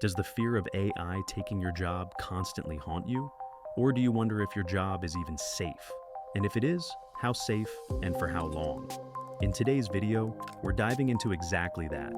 Does the fear of AI taking your job constantly haunt you? Or do you wonder if your job is even safe? And if it is, how safe and for how long? In today's video, we're diving into exactly that.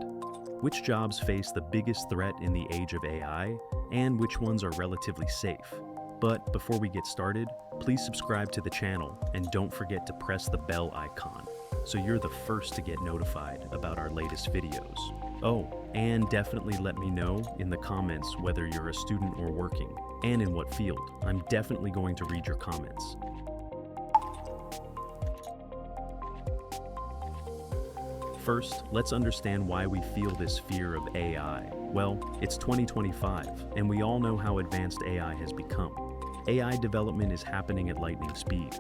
Which jobs face the biggest threat in the age of AI, and which ones are relatively safe? But before we get started, please subscribe to the channel and don't forget to press the bell icon so you're the first to get notified about our latest videos. Oh, and definitely let me know in the comments whether you're a student or working, and in what field. I'm definitely going to read your comments. First, let's understand why we feel this fear of AI. Well, it's 2025, and we all know how advanced AI has become. AI development is happening at lightning speed.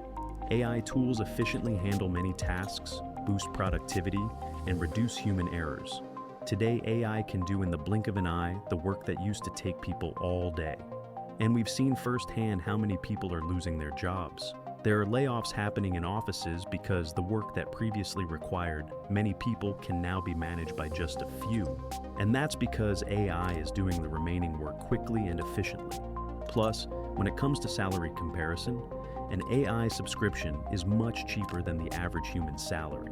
AI tools efficiently handle many tasks, boost productivity, and reduce human errors. Today, AI can do in the blink of an eye the work that used to take people all day. And we've seen firsthand how many people are losing their jobs. There are layoffs happening in offices because the work that previously required many people can now be managed by just a few. And that's because AI is doing the remaining work quickly and efficiently. Plus, when it comes to salary comparison, an AI subscription is much cheaper than the average human salary.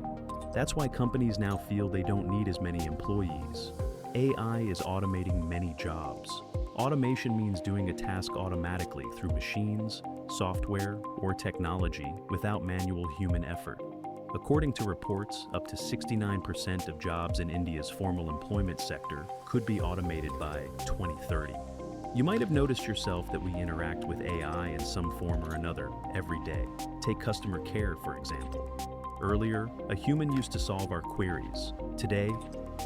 That's why companies now feel they don't need as many employees. AI is automating many jobs. Automation means doing a task automatically through machines, software, or technology without manual human effort. According to reports, up to 69% of jobs in India's formal employment sector could be automated by 2030. You might have noticed yourself that we interact with AI in some form or another every day. Take customer care, for example. Earlier, a human used to solve our queries. Today,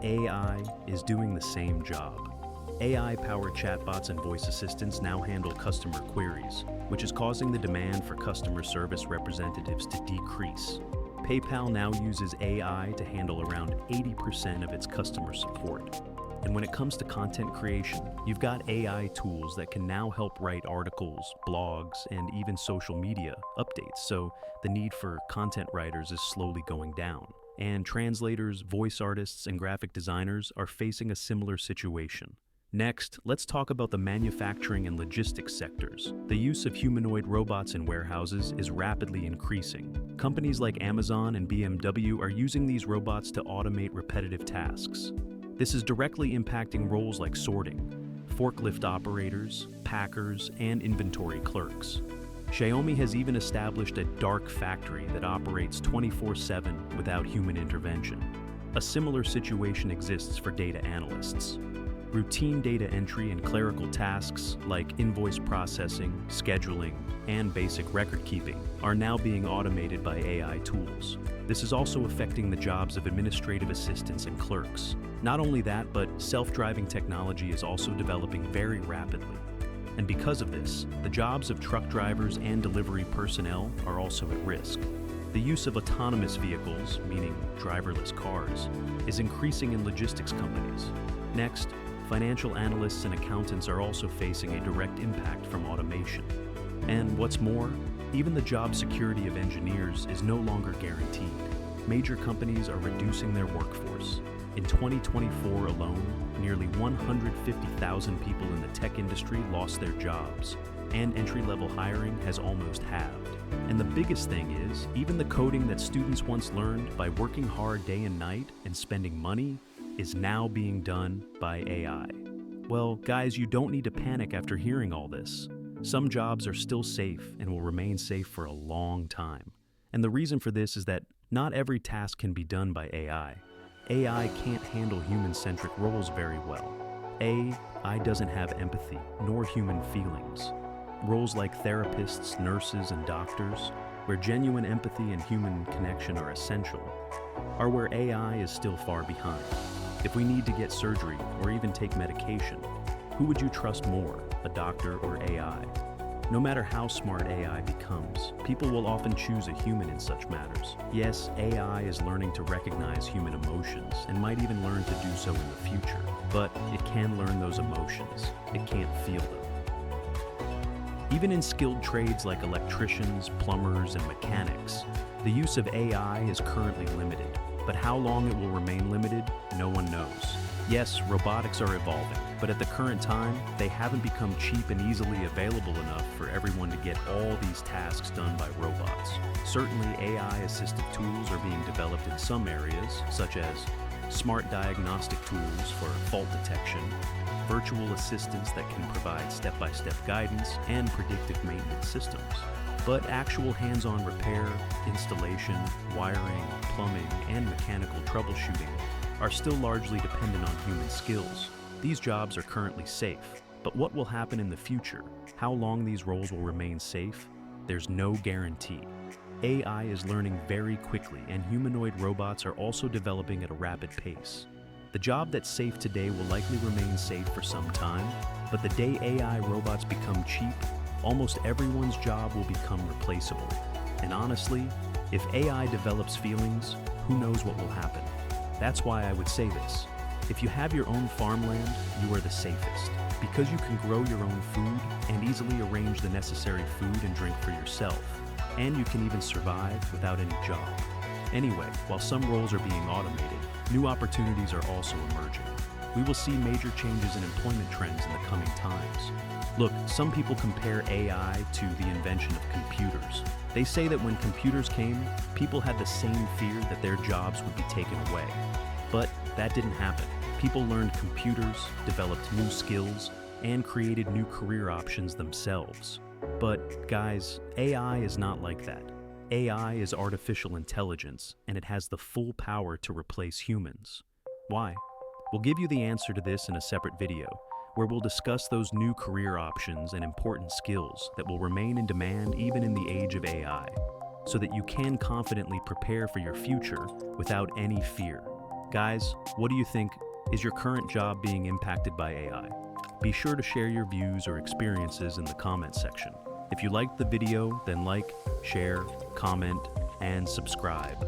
AI is doing the same job. AI-powered chatbots and voice assistants now handle customer queries, which is causing the demand for customer service representatives to decrease. PayPal now uses AI to handle around 80% of its customer support. And when it comes to content creation, you've got AI tools that can now help write articles, blogs, and even social media updates, so the need for content writers is slowly going down. And translators, voice artists, and graphic designers are facing a similar situation. Next, let's talk about the manufacturing and logistics sectors. The use of humanoid robots in warehouses is rapidly increasing. Companies like Amazon and BMW are using these robots to automate repetitive tasks. This is directly impacting roles like sorting, forklift operators, packers, and inventory clerks. Xiaomi has even established a dark factory that operates 24/7 without human intervention. A similar situation exists for data analysts. Routine data entry and clerical tasks like invoice processing, scheduling, and basic record keeping are now being automated by AI tools. This is also affecting the jobs of administrative assistants and clerks. Not only that, but self-driving technology is also developing very rapidly. And because of this, the jobs of truck drivers and delivery personnel are also at risk. The use of autonomous vehicles, meaning driverless cars, is increasing in logistics companies. Next, financial analysts and accountants are also facing a direct impact from automation. And what's more, even the job security of engineers is no longer guaranteed. Major companies are reducing their workforce. In 2024 alone, nearly 150,000 people in the tech industry lost their jobs, and entry-level hiring has almost halved. And the biggest thing is, even the coding that students once learned by working hard day and night and spending money is now being done by AI. Well, guys, you don't need to panic after hearing all this. Some jobs are still safe and will remain safe for a long time. And the reason for this is that not every task can be done by AI. AI can't handle human-centric roles very well. AI doesn't have empathy, nor human feelings. Roles like therapists, nurses, and doctors, where genuine empathy and human connection are essential, are where AI is still far behind. If we need to get surgery or even take medication, who would you trust more, a doctor or AI? No matter how smart AI becomes, people will often choose a human in such matters. Yes, AI is learning to recognize human emotions and might even learn to do so in the future, but it can learn those emotions. It can't feel them. Even in skilled trades like electricians, plumbers, and mechanics, the use of AI is currently limited. But how long it will remain limited, no one knows. Yes, robotics are evolving, but at the current time, they haven't become cheap and easily available enough for everyone to get all these tasks done by robots. Certainly, AI-assisted tools are being developed in some areas, such as smart diagnostic tools for fault detection, virtual assistants that can provide step-by-step guidance, and predictive maintenance systems. But actual hands-on repair, installation, wiring, plumbing, and mechanical troubleshooting are still largely dependent on human skills. These jobs are currently safe, but what will happen in the future? How long these roles will remain safe? There's no guarantee. AI is learning very quickly, and humanoid robots are also developing at a rapid pace. The job that's safe today will likely remain safe for some time, but the day AI robots become cheap, almost everyone's job will become replaceable. And honestly, if AI develops feelings, who knows what will happen? That's why I would say this. If you have your own farmland, you are the safest, because you can grow your own food and easily arrange the necessary food and drink for yourself. And you can even survive without any job. Anyway, while some roles are being automated, new opportunities are also emerging. We will see major changes in employment trends in the coming times. Look, some people compare AI to the invention of computers. They say that when computers came, people had the same fear that their jobs would be taken away. But that didn't happen. People learned computers, developed new skills, and created new career options themselves. But guys, AI is not like that. AI is artificial intelligence, and it has the full power to replace humans. Why? We'll give you the answer to this in a separate video, where we'll discuss those new career options and important skills that will remain in demand even in the age of AI, so that you can confidently prepare for your future without any fear. Guys, what do you think? Is your current job being impacted by AI? Be sure to share your views or experiences in the comment section. If you liked the video, then like, share, comment, and subscribe.